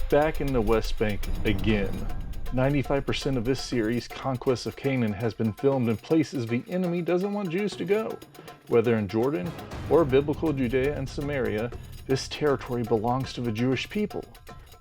back in the West Bank again. 95% of this series, Conquest of Canaan, has been filmed in places the enemy doesn't want Jews to go. Whether in Jordan or biblical Judea and Samaria, this territory belongs to the Jewish people.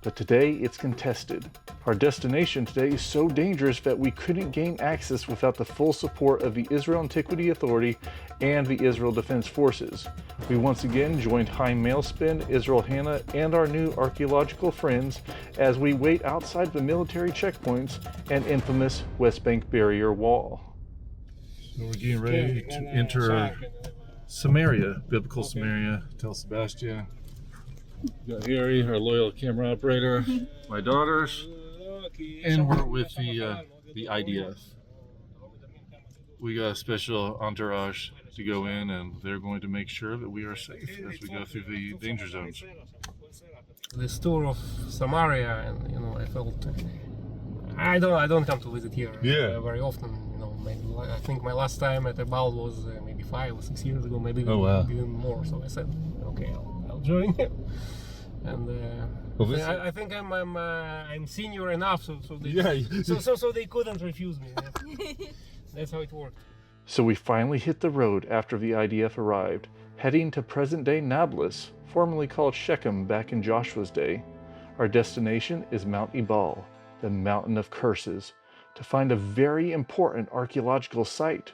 But today it's contested. Our destination today is so dangerous that we couldn't gain access without the full support of the Israel Antiquity Authority and the Israel Defense Forces. We once again joined Chaim Mailspin, Israel Hanna, and our new archaeological friends as we wait outside the military checkpoints and infamous West Bank barrier wall. So we're getting ready to enter Samaria, biblical Samaria. Tel Sebastian. Got Harry, our loyal camera operator, my daughters, and we're with the IDF. We got a special entourage to go in, and they're going to make sure that we are safe as we go through the danger zones. This tour of Samaria, and I felt I don't come to visit here very often. Maybe, I think my last time at Ebal was maybe 5 or 6 years ago, maybe even more. So I said, okay, I'll join you. And I think I'm senior enough, so they couldn't refuse me. That's how it worked. So we finally hit the road after the IDF arrived, heading to present-day Nablus, formerly called Shechem back in Joshua's day. Our destination is Mount Ebal, the mountain of curses, to find a very important archaeological site.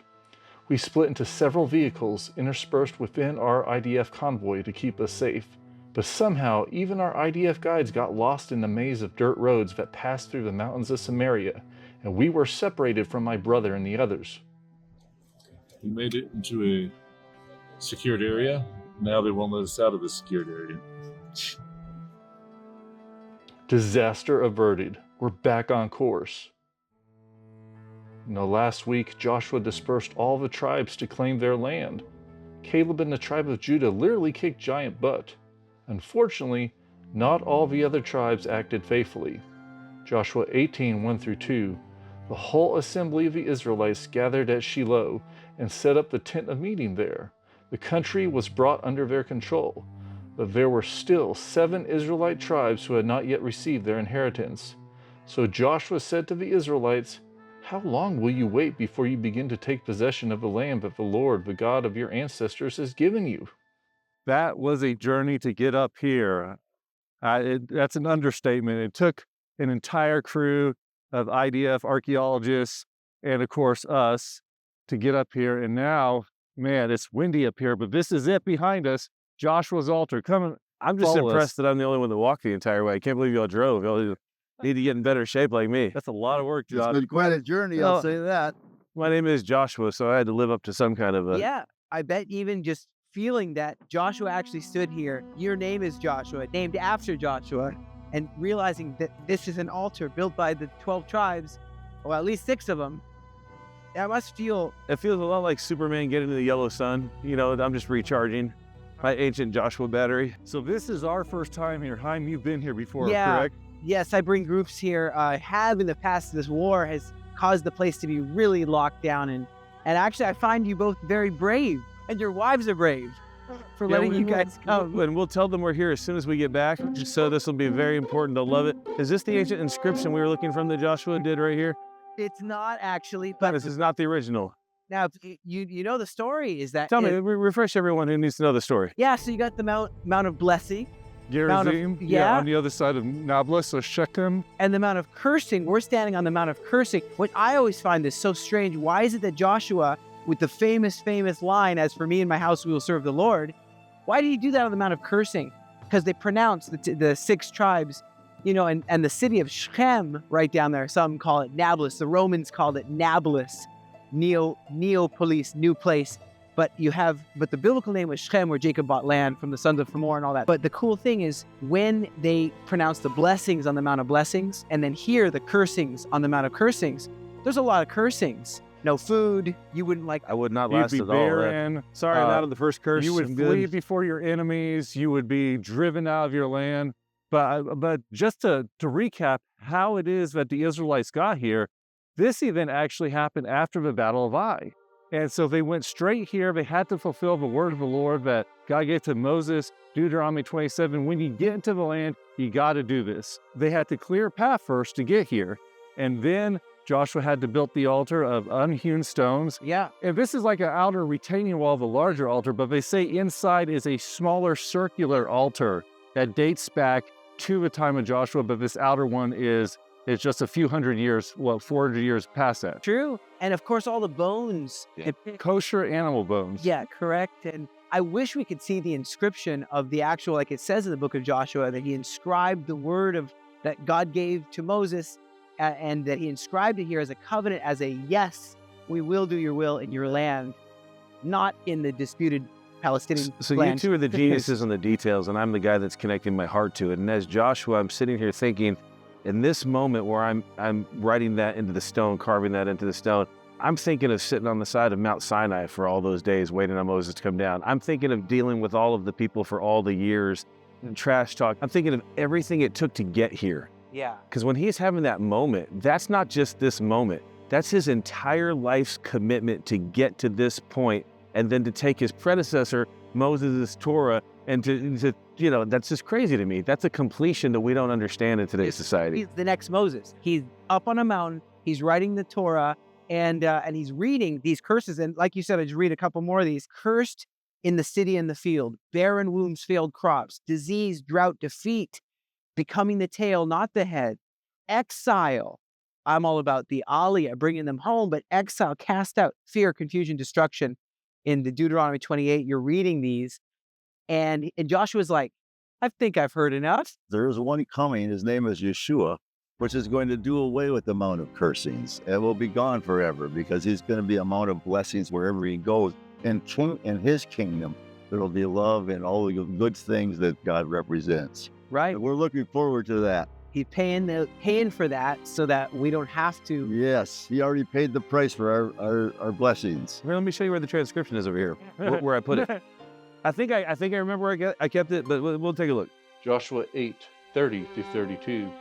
We split into several vehicles interspersed within our IDF convoy to keep us safe. But somehow, even our IDF guides got lost in the maze of dirt roads that passed through the mountains of Samaria, and we were separated from my brother and the others. We made it into a secured area. Now they won't let us out of the secured area. Disaster averted. We're back on course. Last week, Joshua dispersed all the tribes to claim their land. Caleb and the tribe of Judah literally kicked giant butt. Unfortunately, not all the other tribes acted faithfully. Joshua 18:1-2, the whole assembly of the Israelites gathered at Shiloh and set up the tent of meeting there. The country was brought under their control, but there were still 7 Israelite tribes who had not yet received their inheritance. So Joshua said to the Israelites, "How long will you wait before you begin to take possession of the land that the Lord, the God of your ancestors, has given you?" That was a journey to get up here. That's an understatement. It took an entire crew of IDF archaeologists and, of course, us to get up here. And now, man, it's windy up here, but this is it behind us. Joshua's altar. Come, I'm just impressed that I'm the only one that walked the entire way. I can't believe y'all drove. Y'all need to get in better shape like me. That's a lot of work, Josh. It's been quite a journey, I'll say that. My name is Joshua, so I had to live up to some kind of a... Yeah, I bet even just feeling that Joshua actually stood here, your name is Joshua, named after Joshua, and realizing that this is an altar built by the 12 tribes, or at least 6 of them, that must feel... It feels a lot like Superman getting to the yellow sun. I'm just recharging my ancient Joshua battery. So this is our first time here. Chaim, you've been here before, correct? Yes, I bring groups here. Have in the past. This war has caused the place to be really locked down, and actually I find you both very brave, and your wives are brave for letting you guys come. And we'll tell them we're here as soon as we get back, so this will be very important. They'll love it. Is this the ancient inscription we were looking from that Joshua did right here? It's not actually, but this is not the original. Now, you know the story is that... Tell me, refresh everyone who needs to know the story. Yeah, so you got the Mount of Blessing. Gerizim, on the other side of Nablus or Shechem. And the Mount of Cursing. We're standing on the Mount of Cursing. What I always find is so strange. Why is it that Joshua, with the famous line, "As for me and my house, we will serve the Lord," why did he do that on the Mount of Cursing? Because they pronounced the 6 tribes, and the city of Shechem right down there. Some call it Nablus. The Romans called it Nablus, Neopolis, new place. But the biblical name was Shechem, where Jacob bought land from the sons of Hamor and all that. But the cool thing is when they pronounce the blessings on the Mount of Blessings, and then hear the cursings on the Mount of Cursings, there's a lot of cursings. No food, you wouldn't like... I would not You'd last be at all. barren. Sorry, not on the first curse. You would flee before your enemies. You would be driven out of your land. But just to recap how it is that the Israelites got here, this event actually happened after the Battle of Ai. And so they went straight here. They had to fulfill the word of the Lord that God gave to Moses, Deuteronomy 27. When you get into the land, you got to do this. They had to clear a path first to get here. And then Joshua had to build the altar of unhewn stones. Yeah. And this is like an outer retaining wall of a larger altar, but they say inside is a smaller circular altar that dates back to the time of Joshua, but this outer one is just a few hundred years, 400 years past that. True. And of course, all the bones. Kosher animal bones. Yeah, correct. And I wish we could see the inscription of the actual, like it says in the book of Joshua, that he inscribed the word that God gave to Moses, and that he inscribed it here as a covenant, as a yes, we will do your will in your land, not in the disputed Palestinian So land. you two are the geniuses on the details, and I'm the guy that's connecting my heart to it. And as Joshua, I'm sitting here thinking, in this moment where I'm writing that into the stone, carving that into the stone, I'm thinking of sitting on the side of Mount Sinai for all those days waiting on Moses to come down. I'm thinking of dealing with all of the people for all the years and trash talk. I'm thinking of everything it took to get here. Yeah. Because when he's having that moment, that's not just this moment. That's his entire life's commitment to get to this point, and then to take his predecessor, Moses' Torah, and to that's just crazy to me. That's a completion that we don't understand in today's society. He's the next Moses. He's up on a mountain. He's writing the Torah, and he's reading these curses. And like you said, I just read a couple more of these. Cursed in the city and the field, barren wombs, failed crops, disease, drought, defeat, becoming the tail, not the head, exile. I'm all about the aliyah, bringing them home, but exile, cast out, fear, confusion, destruction. In the Deuteronomy 28, you're reading these, and Joshua's like, I think I've heard enough. There's one coming, his name is Yeshua, which is going to do away with the mount of cursings. It will be gone forever, because he's going to be a mount of blessings wherever he goes. And in his kingdom, there will be love and all the good things that God represents. Right. And we're looking forward to that. He's paying for that so that we don't have to. Yes, he already paid the price for our blessings. Here, let me show you where the transcription is over here, where I put it. I think I remember where I kept it, but we'll take a look. Joshua 8:30-32.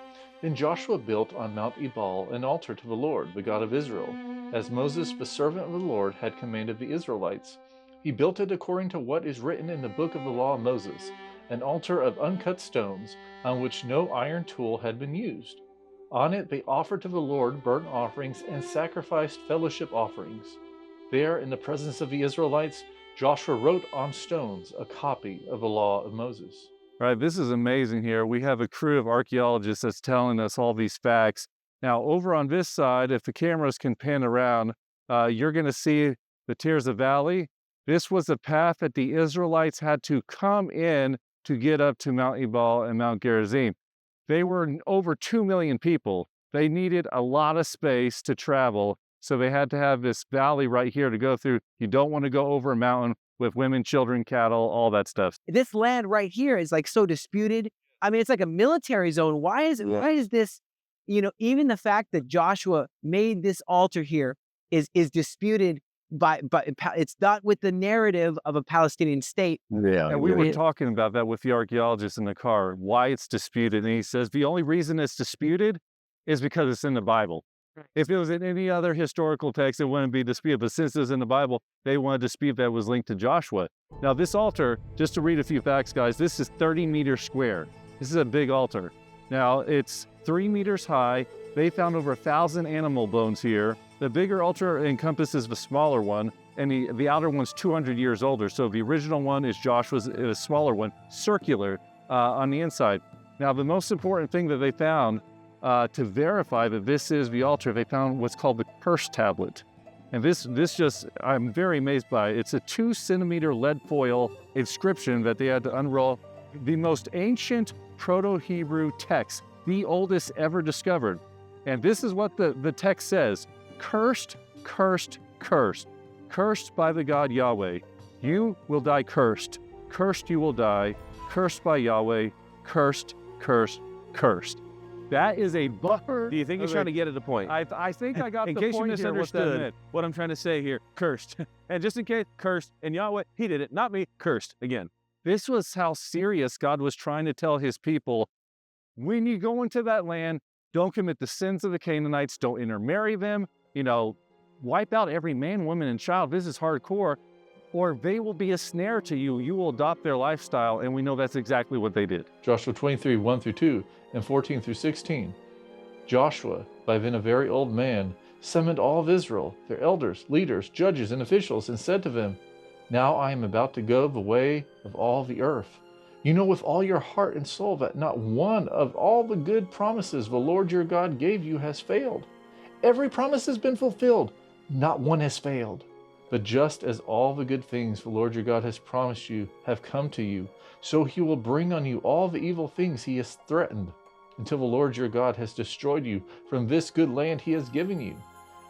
Then Joshua built on Mount Ebal an altar to the Lord, the God of Israel, as Moses, the servant of the Lord, had commanded the Israelites. He built it according to what is written in the book of the law of Moses, an altar of uncut stones, on which no iron tool had been used. On it they offered to the Lord burnt offerings and sacrificed fellowship offerings. There, in the presence of the Israelites, Joshua wrote on stones a copy of the law of Moses. Right, this is amazing here. We have a crew of archaeologists that's telling us all these facts. Now, over on this side, if the cameras can pan around, you're going to see the Tirzah Valley. This was a path that the Israelites had to come in to get up to Mount Ebal and Mount Gerizim. They were over 2 million people. They needed a lot of space to travel, so they had to have this valley right here to go through. You don't want to go over a mountain with women, children, cattle, all that stuff. This land right here is like so disputed. I mean, it's like a military zone. Why is this, even the fact that Joshua made this altar here is disputed but it's not with the narrative of a Palestinian state. Yeah. And we were talking about that with the archaeologist in the car, why it's disputed. And he says the only reason it's disputed is because it's in the Bible. If it was in any other historical text, it wouldn't be disputed. But since it's in the Bible, they want to dispute that it was linked to Joshua. Now, this altar, just to read a few facts, guys, this is 30 meters square. This is a big altar. Now, it's 3 meters high. They found over 1,000 animal bones here. The bigger altar encompasses the smaller one, and the outer one's 200 years older. So the original one is Joshua's, a smaller one, circular on the inside. Now, the most important thing that they found to verify that this is the altar, they found what's called the curse tablet. And this just, I'm very amazed by it. It's a 2-centimeter lead foil inscription that they had to unroll. The most ancient Proto-Hebrew text, the oldest ever discovered. And this is what the text says: cursed, cursed, cursed. Cursed by the God Yahweh. You will die cursed. Cursed you will die. Cursed by Yahweh. Cursed, cursed, cursed. That is a buffer. Do you think he's trying to get at the point? I think I got in the case you point here, misunderstood what I'm trying to say here, cursed. And just in case, cursed, and Yahweh, he did it, not me, cursed again. This was how serious God was trying to tell his people. When you go into that land, don't commit the sins of the Canaanites, don't intermarry them, wipe out every man, woman, and child. This is hardcore. Or they will be a snare to you. You will adopt their lifestyle, and we know that's exactly what they did. Joshua 23, 1 through 2, and 14 through 16. Joshua, by then a very old man, summoned all of Israel, their elders, leaders, judges, and officials, and said to them, Now I am about to go the way of all the earth. You know with all your heart and soul that not one of all the good promises the Lord your God gave you has failed. Every promise has been fulfilled. Not one has failed. But just as all the good things the Lord your God has promised you have come to you, so he will bring on you all the evil things he has threatened, until the Lord your God has destroyed you from this good land he has given you.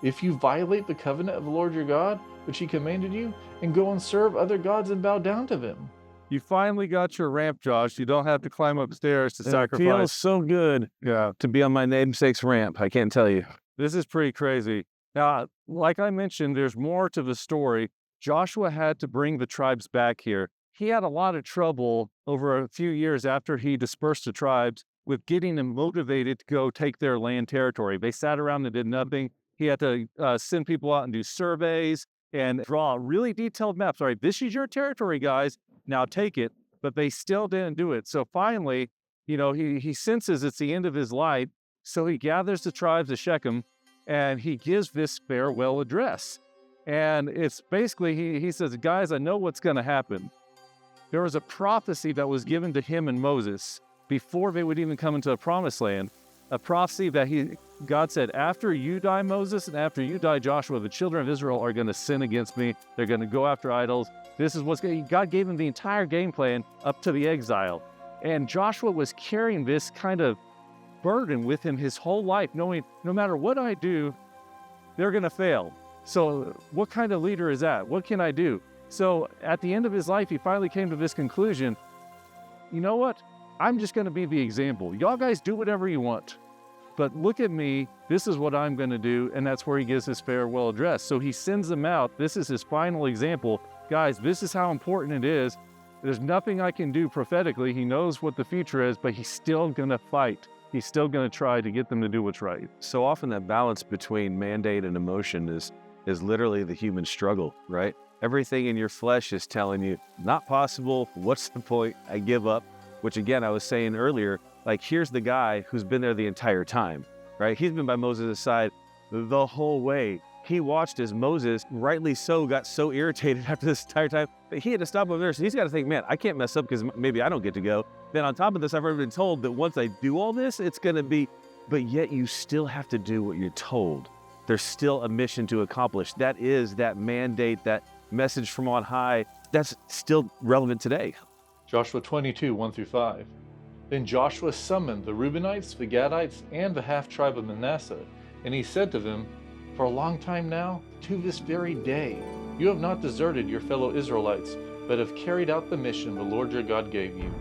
If you violate the covenant of the Lord your God, which he commanded you, and go and serve other gods and bow down to them. You finally got your ramp, Josh. You don't have to climb upstairs to sacrifice. It feels so good to be on my namesake's ramp. I can't tell you. This is pretty crazy. Now, like I mentioned, there's more to the story. Joshua had to bring the tribes back here. He had a lot of trouble over a few years after he dispersed the tribes with getting them motivated to go take their land territory. They sat around and did nothing. He had to send people out and do surveys and draw really detailed maps. All right, this is your territory, guys. Now take it. But they still didn't do it. So finally, he senses it's the end of his life. So he gathers the tribes of Shechem, and he gives this farewell address. And it's basically, he says, guys, I know what's going to happen. There was a prophecy that was given to him and Moses before they would even come into the promised land. A prophecy that God said, after you die, Moses, and after you die, Joshua, the children of Israel are going to sin against me. They're going to go after idols. This is God gave him the entire game plan up to the exile. And Joshua was carrying this kind of burden with him his whole life, knowing no matter what I do, they're going to fail. So what kind of leader is that? What can I do? So at the end of his life, he finally came to this conclusion. You know what? I'm just going to be the example. Y'all guys do whatever you want. But look at me. This is what I'm going to do. And that's where he gives his farewell address. So he sends them out. This is his final example. Guys, this is how important it is. There's nothing I can do prophetically. He knows what the future is, but he's still going to fight. He's still going to try to get them to do what's right. So often that balance between mandate and emotion is literally the human struggle, right? Everything in your flesh is telling you, not possible, what's the point, I give up. Which again, I was saying earlier, like here's the guy who's been there the entire time, right? He's been by Moses' side the whole way. He watched as Moses, rightly so, got so irritated after this entire time that he had to stop over there. So he's got to think, man, I can't mess up because maybe I don't get to go. Then on top of this, I've already been told that once I do all this, it's going to be, but yet you still have to do what you're told. There's still a mission to accomplish. That is that mandate, that message from on high, that's still relevant today. Joshua 22, 1 through 5. Then Joshua summoned the Reubenites, the Gadites, and the half-tribe of Manasseh, and he said to them, For a long time now, to this very day, you have not deserted your fellow Israelites, but have carried out the mission the Lord your God gave you.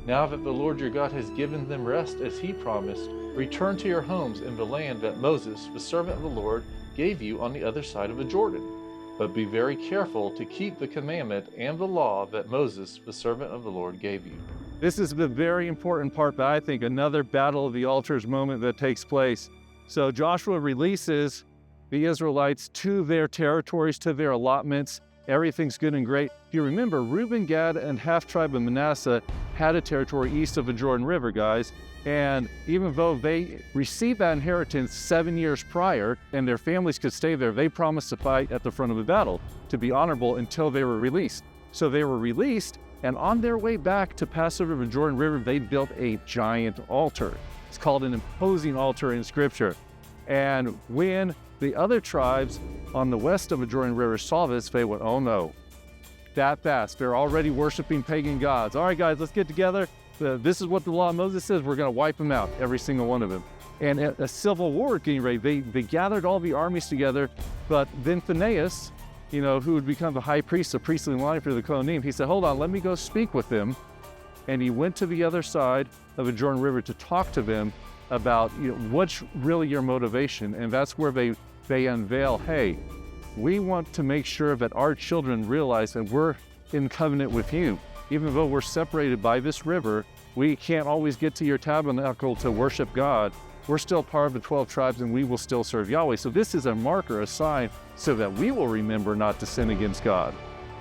Now that the Lord your God has given them rest as he promised, return to your homes in the land that Moses, the servant of the Lord, gave you on the other side of the Jordan. But be very careful to keep the commandment and the law that Moses, the servant of the Lord, gave you. This is the very important part, but I think another battle of the altars moment that takes place. So Joshua releases the Israelites to their territories, to their allotments. Everything's good and great. If you remember, Reuben, Gad, and half-tribe of Manasseh had a territory east of the Jordan River, guys. And even though they received that inheritance 7 years prior and their families could stay there, they promised to fight at the front of the battle, to be honorable until they were released. So they were released, and on their way back to pass over the Jordan River, they built a giant altar. It's called an imposing altar in Scripture. And when the other tribes on the west of the Jordan River saw this, they went, oh no, that fast. They're already worshiping pagan gods. All right, guys, let's get together. This is what the law of Moses says. We're going to wipe them out, every single one of them. And a civil war was getting ready. They gathered all the armies together, but then Phinehas, who would become the high priest, the priestly line for the Kohanim, he said, hold on, let me go speak with them. And he went to the other side of the Jordan River to talk to them about what's really your motivation. And that's where they unveil, hey, we want to make sure that our children realize that we're in covenant with you. Even though we're separated by this river, we can't always get to your tabernacle to worship God. we're still part of the 12 tribes and we will still serve Yahweh. So this is a marker, a sign, so that we will remember not to sin against God.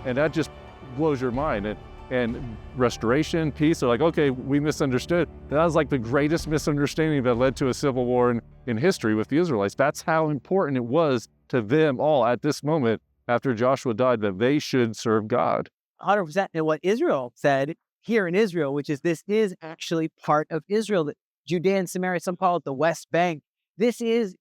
And that just blows your mind. And restoration, peace, they're like, okay, we misunderstood. That was like the greatest misunderstanding that led to a civil war in history with the Israelites. That's how important it was to them all at this moment after Joshua died, that they should serve God. 100%. And what Israel said here in Israel, which is this is actually part of Israel, that Judea and Samaria, some call it the West Bank. This is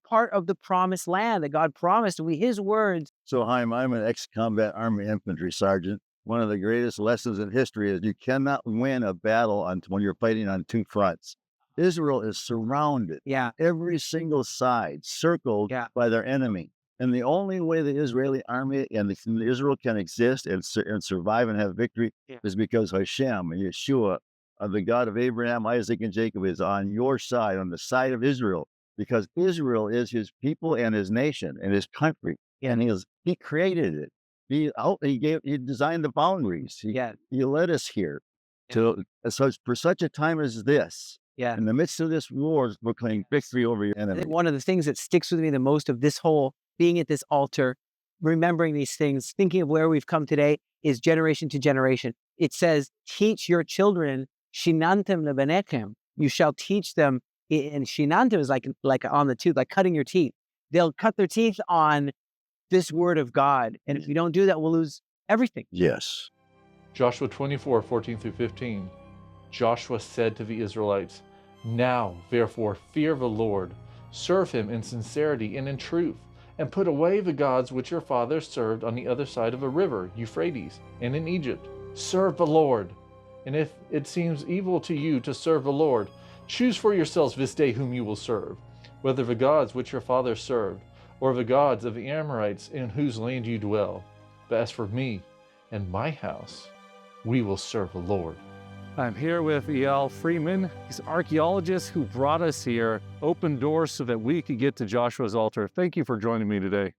part of the promised land that God promised. And his words. So, Chaim, I'm an ex-combat Army infantry sergeant. One of the greatest lessons in history is you cannot win a battle when you're fighting on two fronts. Israel is surrounded. Yeah. Every single side circled by their enemy. And the only way the Israeli army and Israel can exist and survive and have victory is because Hashem and Yeshua, the God of Abraham, Isaac, and Jacob, is on your side, on the side of Israel, because Israel is his people and his nation and his country. And he created it. He designed the boundaries. He led us here. So for such a time as this, in the midst of this war, proclaim victory over your enemy. One of the things that sticks with me the most of this whole being at this altar, remembering these things, thinking of where we've come today, is generation to generation. It says, teach your children, shinantim lebenechem. You shall teach them, and shinantim is like on the tooth, like cutting your teeth. They'll cut their teeth on this word of God. And if we don't do that, we'll lose everything. Yes. Joshua 24, 14 through 15. Joshua said to the Israelites, now, therefore, fear the Lord, serve him in sincerity and in truth, and put away the gods which your fathers served on the other side of the river, Euphrates, and in Egypt. Serve the Lord. And if it seems evil to you to serve the Lord, choose for yourselves this day whom you will serve, whether the gods which your fathers served, or the gods of the Amorites in whose land you dwell. But as for me and my house, we will serve the Lord. I'm here with E.L. Freeman. He's an archaeologist who brought us here, opened doors so that we could get to Joshua's altar. Thank you for joining me today.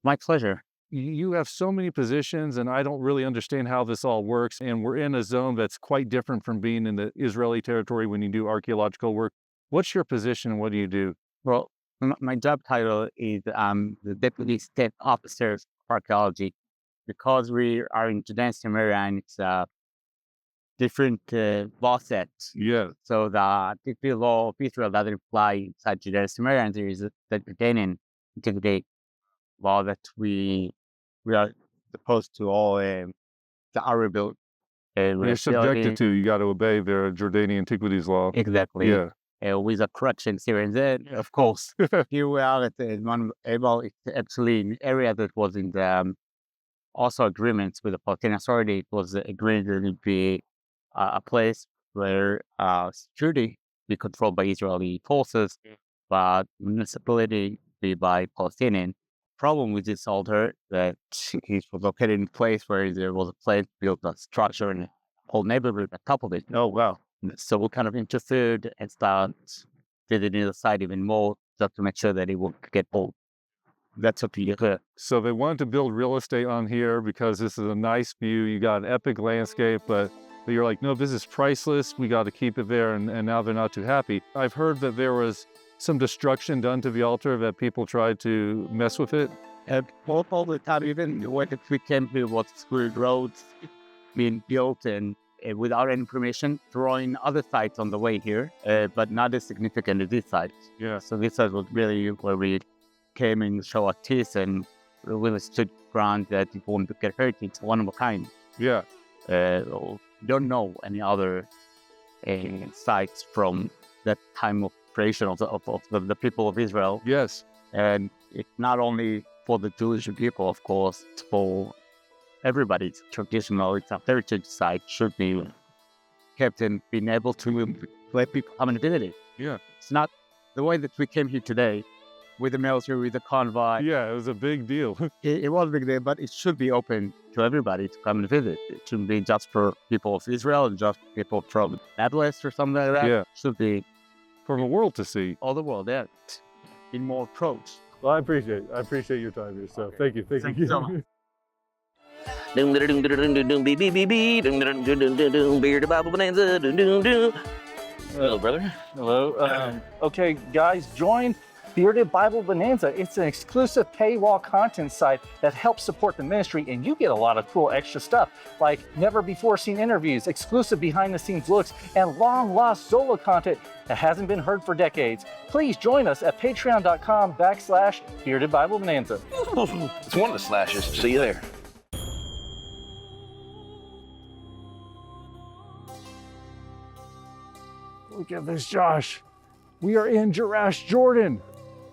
My pleasure. You have so many positions, and I don't really understand how this all works. And we're in a zone that's quite different from being in the Israeli territory when you do archaeological work. What's your position and what do you do? Well, my job title is the Deputy State Officer of Archaeology. Because we are in Judea and Samaria, and it's different law sets. Yeah. So the law of Israel doesn't apply inside Judea and Samaria, and there is the Canaan antiquity law that we are supposed to all the Arabic. You're subjected to. You got to obey the Jordanian antiquities law. Exactly. Yeah. With the corrections here and there, of course. Here we are at Mount Ebal. It's actually an area that was in the also agreements with the Palestinian Authority. It was agreed that it would be a place where security be controlled by Israeli forces, but municipality be by Palestinian. Problem with this altar that it was located in a place where there was a place built a structure and a whole neighborhood on top of it. Oh, wow. So we're kind of interested and start visiting the site even more just to make sure that it won't get old. That's up to you. So they wanted to build real estate on here because this is a nice view. You got an epic landscape, but you're like, no, this is priceless. We got to keep it there. And now they're not too happy. I've heard that there was some destruction done to the altar, that people tried to mess with it. All the time, even when we came here, was through roads being built and without any permission, drawing other sites on the way here, but not as significant as this site. Yeah. So this site was really where we came and show our teeth and really stood ground that it won't get hurt. It's one of a kind. Yeah. Don't know any other sites from that time of creation of the people of Israel. Yes. And it's not only for the Jewish people, of course, it's for everybody. It's traditional, it's a heritage site, should be kept and being able to let people come and visit it. Yeah. It's not the way that we came here today with the military, with the convoy. Yeah, it was a big deal. It was a big deal, but it should be open to everybody to come and visit. It shouldn't be just for people of Israel and just people from Atlas or something like that. Yeah. It should be for the world to see. All the world, yeah. In more approach. Well, I appreciate your time here. So okay. Thank you so much. Hello, brother. Hello. Okay, guys, join Bearded Bible Bonanza. It's an exclusive paywall content site that helps support the ministry, and you get a lot of cool extra stuff like never before seen interviews, exclusive behind the scenes looks, and long lost solo content that hasn't been heard for decades. Please join us at patreon.com/Bearded Bible Bonanza. It's one of the slashes. See you there. Look at this, Josh. We are in Jerash, Jordan.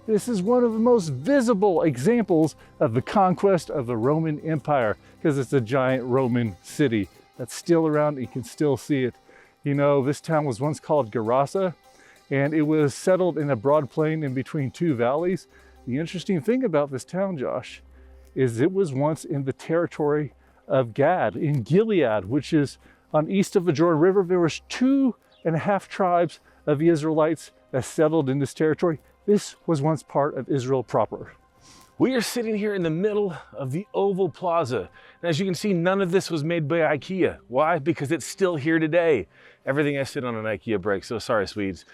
This is one of the most visible examples of the conquest of the Roman Empire because it's a giant Roman city that's still around. You can still see it. You know, this town was once called Gerasa, and it was settled in a broad plain in between two valleys. The interesting thing about this town, Josh, is it was once in the territory of Gad in Gilead, which is on east of the Jordan River. There was 2.5 tribes of the Israelites that settled in this territory. This was once part of Israel proper. We are sitting here in the middle of the Oval Plaza. And as you can see, none of this was made by IKEA. Why? Because it's still here today. Everything I sit on an IKEA break, so sorry, Swedes.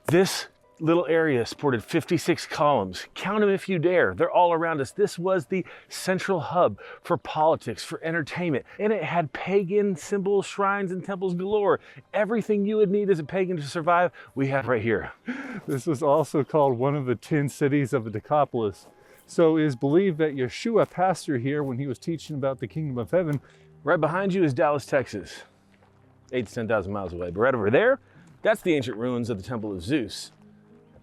This little area sported 56 columns. Count them if you dare. They're all around us. This was the central hub for politics, for entertainment, and it had pagan symbols, shrines, and temples galore. Everything you would need as a pagan to survive, we have right here. This was also called one of the 10 cities of the Decapolis. So it is believed that Yeshua passed through here when he was teaching about the kingdom of heaven. Right behind you is Dallas, Texas, 8,000 to 10,000 miles away. But right over there, that's the ancient ruins of the Temple of Zeus.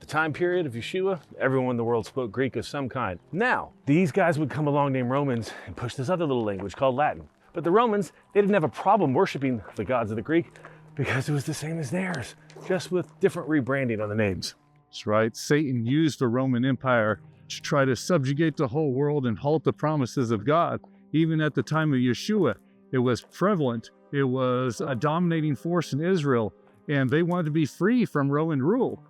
The time period of Yeshua, everyone in the world spoke Greek of some kind. Now, these guys would come along named Romans and push this other little language called Latin. But the Romans, they didn't have a problem worshiping the gods of the Greek because it was the same as theirs, just with different rebranding on the names. That's right. Satan used the Roman Empire to try to subjugate the whole world and halt the promises of God. Even at the time of Yeshua, it was prevalent. It was a dominating force in Israel, and they wanted to be free from Roman rule.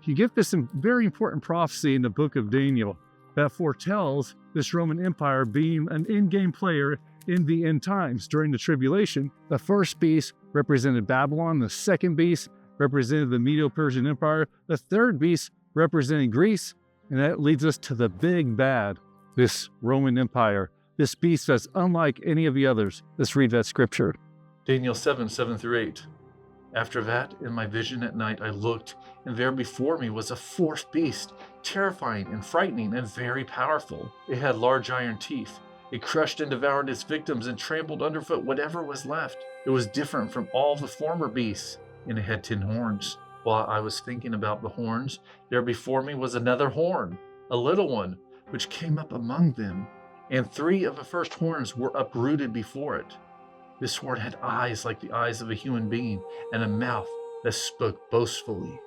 You get this very important prophecy in the book of Daniel that foretells this Roman Empire being an in-game player in the end times. During the tribulation, the first beast represented Babylon, the second beast represented the Medo-Persian Empire, the third beast representing Greece, and that leads us to the big bad, this Roman Empire, this beast that's unlike any of the others. Let's read that scripture. Daniel 7:7-8. After that, in my vision at night, I looked, and there before me was a fourth beast, terrifying and frightening and very powerful. It had large iron teeth. It crushed and devoured its victims and trampled underfoot whatever was left. It was different from all the former beasts, and it had 10 horns. While I was thinking about the horns, there before me was another horn, a little one, which came up among them, and 3 of the first horns were uprooted before it. This horn had eyes like the eyes of a human being, and a mouth that spoke boastfully.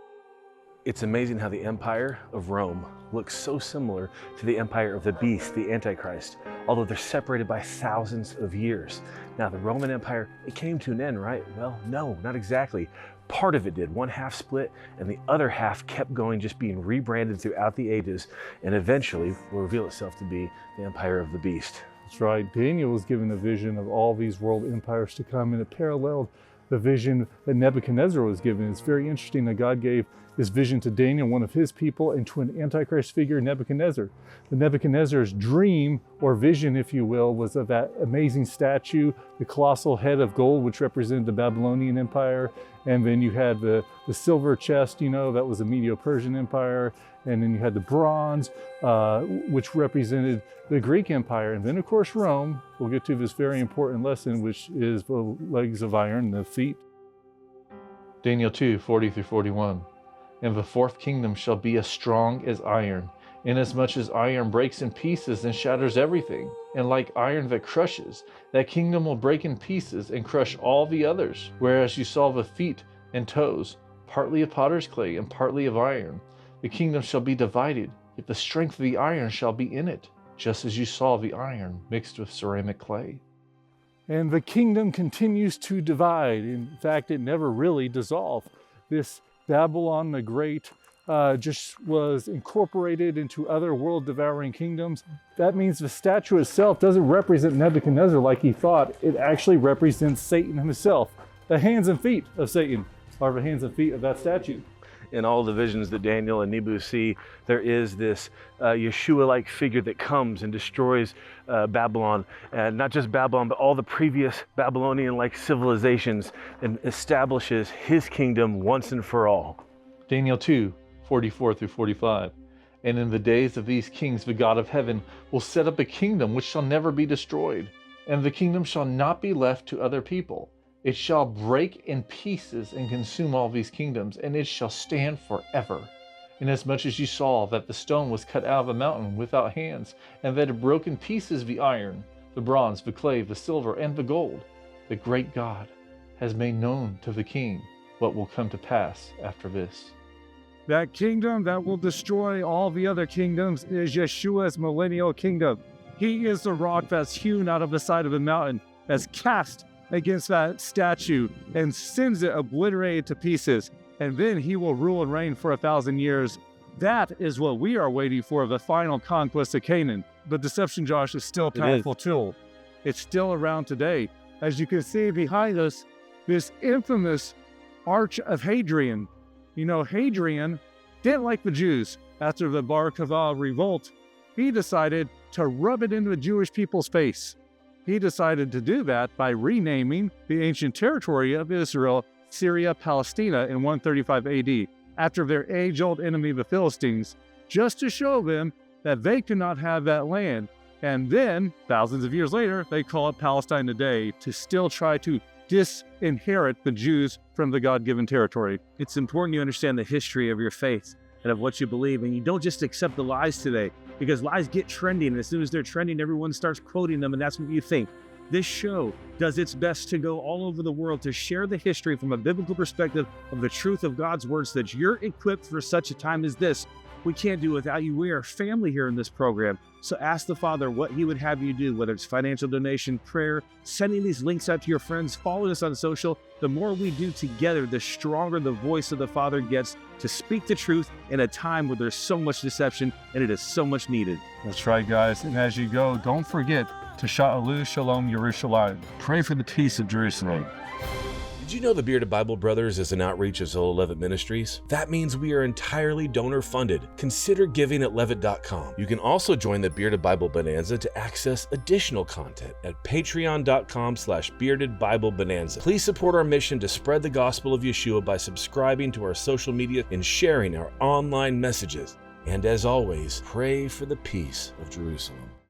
It's amazing how the empire of Rome looks so similar to the empire of the beast, the Antichrist, although they're separated by thousands of years. Now, the Roman Empire, it came to an end, right? Well, no, not exactly. Part of it did. One half split, and the other half kept going, just being rebranded throughout the ages, and eventually will reveal itself to be the empire of the beast. That's right. Daniel was given a vision of all these world empires to come, and it paralleled the vision that Nebuchadnezzar was given. It's very interesting that God gave this vision to Daniel, one of his people, and to an Antichrist figure, Nebuchadnezzar. The Nebuchadnezzar's dream, or vision, if you will, was of that amazing statue, the colossal head of gold, which represented the Babylonian Empire. And then you had the silver chest, you know, that was the Medo-Persian Empire. And then you had the bronze, which represented the Greek Empire. And then, of course, Rome. We'll get to this very important lesson, which is the legs of iron, the feet. Daniel 2:40-41. And the fourth kingdom shall be as strong as iron, inasmuch as iron breaks in pieces and shatters everything. And like iron that crushes, that kingdom will break in pieces and crush all the others. Whereas you saw the feet and toes, partly of potter's clay and partly of iron. The kingdom shall be divided, yet the strength of the iron shall be in it, just as you saw the iron mixed with ceramic clay. And the kingdom continues to divide. In fact, it never really dissolved. This Babylon the Great just was incorporated into other world-devouring kingdoms. That means the statue itself doesn't represent Nebuchadnezzar like he thought. It actually represents Satan himself. The hands and feet of Satan are the hands and feet of that statue. In all the visions that Daniel and Nebu see, there is this Yeshua-like figure that comes and destroys Babylon, and not just Babylon, but all the previous Babylonian-like civilizations, and establishes his kingdom once and for all. Daniel 2:44 through 45. And in the days of these kings, the God of heaven will set up a kingdom which shall never be destroyed, and the kingdom shall not be left to other people. It shall break in pieces and consume all these kingdoms, and it shall stand forever. Inasmuch as you saw that the stone was cut out of a mountain without hands, and that it broke in pieces the iron, the bronze, the clay, the silver, and the gold, the great God has made known to the king what will come to pass after this. That kingdom that will destroy all the other kingdoms is Yeshua's millennial kingdom. He is the rock that's hewn out of the side of the mountain, that's cast against that statue and sends it obliterated to pieces. And then he will rule and reign for 1,000 years. That is what we are waiting for, the final conquest of Canaan. But deception, Josh, is still a powerful tool. It's still around today. As you can see behind us, this infamous Arch of Hadrian. You know, Hadrian didn't like the Jews. After the Bar Kokhba revolt, he decided to rub it into the Jewish people's face. He decided to do that by renaming the ancient territory of Israel, Syria, Palestina in 135 AD, after their age-old enemy, the Philistines, just to show them that they could not have that land. And then, thousands of years later, they call it Palestine today to still try to disinherit the Jews from the God-given territory. It's important you understand the history of your faith and of what you believe, and you don't just accept the lies today, because lies get trending, and as soon as they're trending, everyone starts quoting them, and that's what you think. This show does its best to go all over the world to share the history from a biblical perspective of the truth of God's word so that you're equipped for such a time as this. We can't do it without you. We are family here in this program. So ask the Father what he would have you do, whether it's financial donation, prayer, sending these links out to your friends, follow us on social. The more we do together, the stronger the voice of the Father gets to speak the truth in a time where there's so much deception and it is so much needed. That's right, guys. And as you go, don't forget to Sha'alu Shalom Yerushalayim. Pray for the peace of Jerusalem. Did you know the Bearded Bible Brothers is an outreach of Zola Levitt Ministries? That means we are entirely donor-funded. Consider giving at levitt.com. You can also join the Bearded Bible Bonanza to access additional content at patreon.com/beardedbiblebonanza. Please support our mission to spread the gospel of Yeshua by subscribing to our social media and sharing our online messages. And as always, pray for the peace of Jerusalem.